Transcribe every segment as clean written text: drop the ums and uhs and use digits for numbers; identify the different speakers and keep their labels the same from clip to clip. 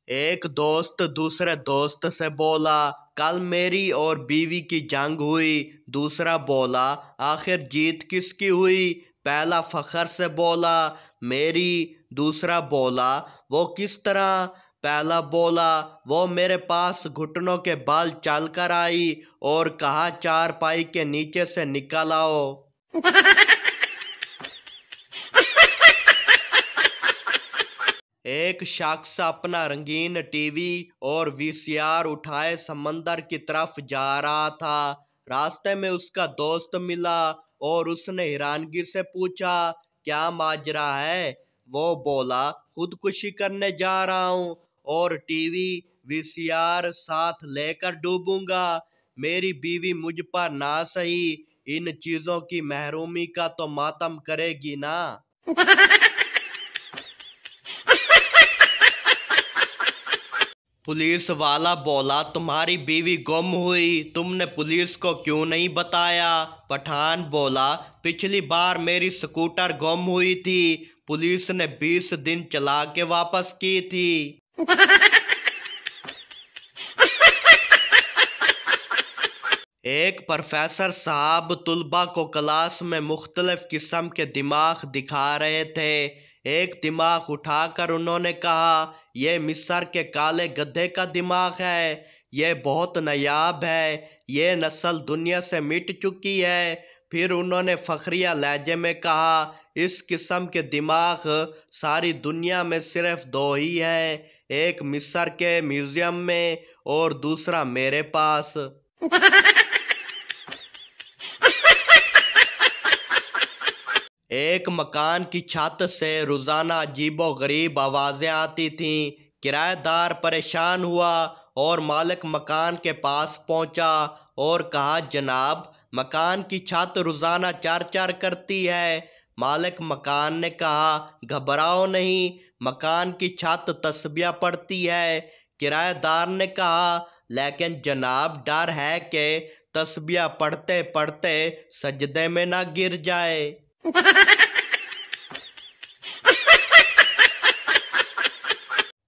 Speaker 1: ایک دوست دوسرے دوست سے بولا، کل میری اور بیوی کی جنگ ہوئی۔ دوسرا بولا، آخر جیت کس کی ہوئی؟ پہلا فخر سے بولا، میری۔ دوسرا بولا، وہ کس طرح؟ پہلا بولا، وہ میرے پاس گھٹنوں کے بل چل کر آئی اور کہا چارپائی کے نیچے سے نکل آؤ۔ ایک شخص اپنا رنگین ٹی وی اور وی سی آر اٹھائے سمندر کی طرف جا رہا تھا۔ راستے میں اس کا دوست ملا اور اس نے حیرانگی سے پوچھا، کیا ماجرا ہے؟ وہ بولا، خودکشی کرنے جا رہا ہوں اور ٹی وی وی سی آر ساتھ لے کر ڈوبوں گا۔ میری بیوی مجھ پر نہ سہی ان چیزوں کی محرومی کا تو ماتم کرے گی نا۔ پولیس والا بولا، تمہاری بیوی گم ہوئی، تم نے پولیس کو کیوں نہیں بتایا؟ پٹھان بولا، پچھلی بار میری سکوٹر گم ہوئی تھی، پولیس نے 20 دن چلا کے واپس کی تھی۔ ایک پروفیسر صاحب طلباء کو کلاس میں مختلف قسم کے دماغ دکھا رہے تھے۔ ایک دماغ اٹھا کر انہوں نے کہا، یہ مصر کے کالے گدھے کا دماغ ہے، یہ بہت نایاب ہے، یہ نسل دنیا سے مٹ چکی ہے۔ پھر انہوں نے فخریہ لہجے میں کہا، اس قسم کے دماغ ساری دنیا میں صرف 2 ہی ہیں، ایک مصر کے میوزیم میں اور دوسرا میرے پاس۔ ایک مکان کی چھت سے روزانہ عجیب و غریب آوازیں آتی تھیں۔ کرایہ دار پریشان ہوا اور مالک مکان کے پاس پہنچا اور کہا، جناب، مکان کی چھت روزانہ چر چر کرتی ہے۔ مالک مکان نے کہا، گھبراؤ نہیں، مکان کی چھت تسبیح پڑھتی ہے۔ کرایہ دار نے کہا، لیکن جناب، ڈر ہے کہ تسبیح پڑھتے پڑھتے سجدے میں نہ گر جائے۔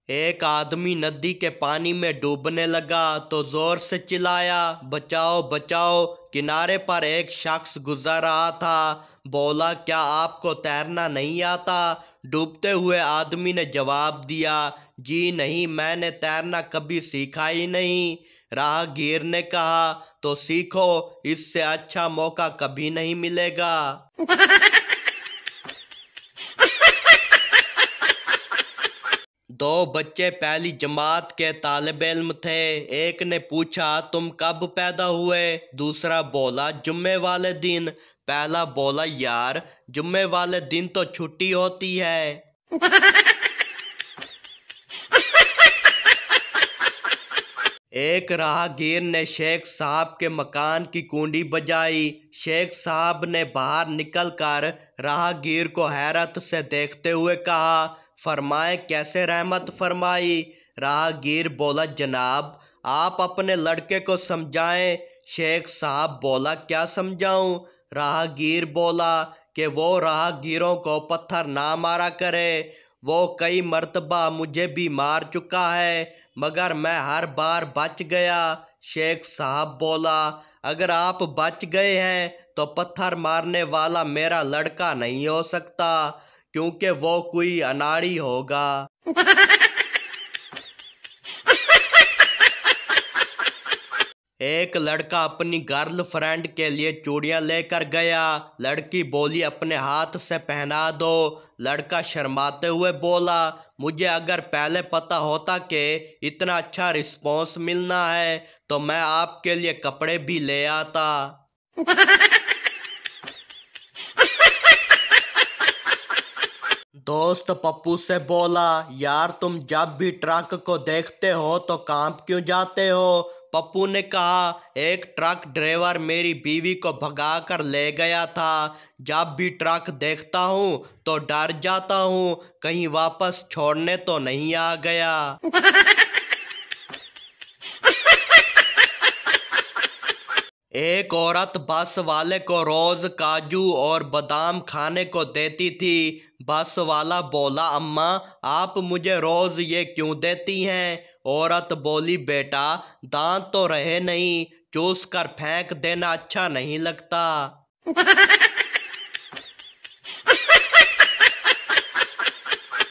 Speaker 1: ایک آدمی ندی کے پانی میں ڈوبنے لگا تو زور سے چلایا، بچاؤ بچاؤ۔ کنارے پر ایک شخص گزر رہا تھا، بولا، کیا آپ کو تیرنا نہیں آتا؟ ڈوبتے ہوئے آدمی نے جواب دیا، جی نہیں، میں نے تیرنا کبھی سیکھا ہی نہیں۔ راہ گیر نے کہا، تو سیکھو، اس سے اچھا موقع کبھی نہیں ملے گا۔ دو بچے پہلی جماعت کے طالب علم تھے۔ ایک نے پوچھا، تم کب پیدا ہوئے؟ دوسرا بولا، جمعے والے دن۔ پہلا بولا، یار، جمعے والے دن تو چھٹی ہوتی ہے۔ ایک راہ گیر نے شیخ صاحب کے مکان کی کنڈی بجائی۔ شیخ صاحب نے باہر نکل کر راہ گیر کو حیرت سے دیکھتے ہوئے کہا، فرمائیں، کیسے رحمت فرمائی؟ راہ گیر بولا، جناب، آپ اپنے لڑکے کو سمجھائیں۔ شیخ صاحب بولا، کیا سمجھاؤں؟ راہ گیر بولا کہ وہ راہ گیروں کو پتھر نہ مارا کرے، وہ کئی مرتبہ مجھے بھی مار چکا ہے مگر میں ہر بار بچ گیا۔ شیخ صاحب بولا، اگر آپ بچ گئے ہیں تو پتھر مارنے والا میرا لڑکا نہیں ہو سکتا، کیونکہ وہ کوئی اناڑی ہوگا۔ ایک لڑکا اپنی گرل فرینڈ کے لیے چوڑیاں لے کر گیا۔ لڑکی بولی، اپنے ہاتھ سے پہنا دو۔ لڑکا شرماتے ہوئے بولا، مجھے اگر پہلے پتہ ہوتا کہ اتنا اچھا رسپانس ملنا ہے تو میں آپ کے لیے کپڑے بھی لے آتا۔ دوست پپو سے بولا، یار، تم جب بھی ٹرک کو دیکھتے ہو تو کانپ کیوں جاتے ہو؟ پپو نے کہا، ایک ٹرک ڈرائیور میری بیوی کو بھگا کر لے گیا تھا، جب بھی ٹرک دیکھتا ہوں تو ڈر جاتا ہوں کہیں واپس چھوڑنے تو نہیں آ گیا۔ ایک عورت بس والے کو روز کاجو اور بادام کھانے کو دیتی تھی۔ بس والا بولا اماں آپ مجھے روز یہ کیوں دیتی ہیں؟ عورت بولی بیٹا دانت تو رہے نہیں، چوس کر پھینک دینا اچھا نہیں لگتا۔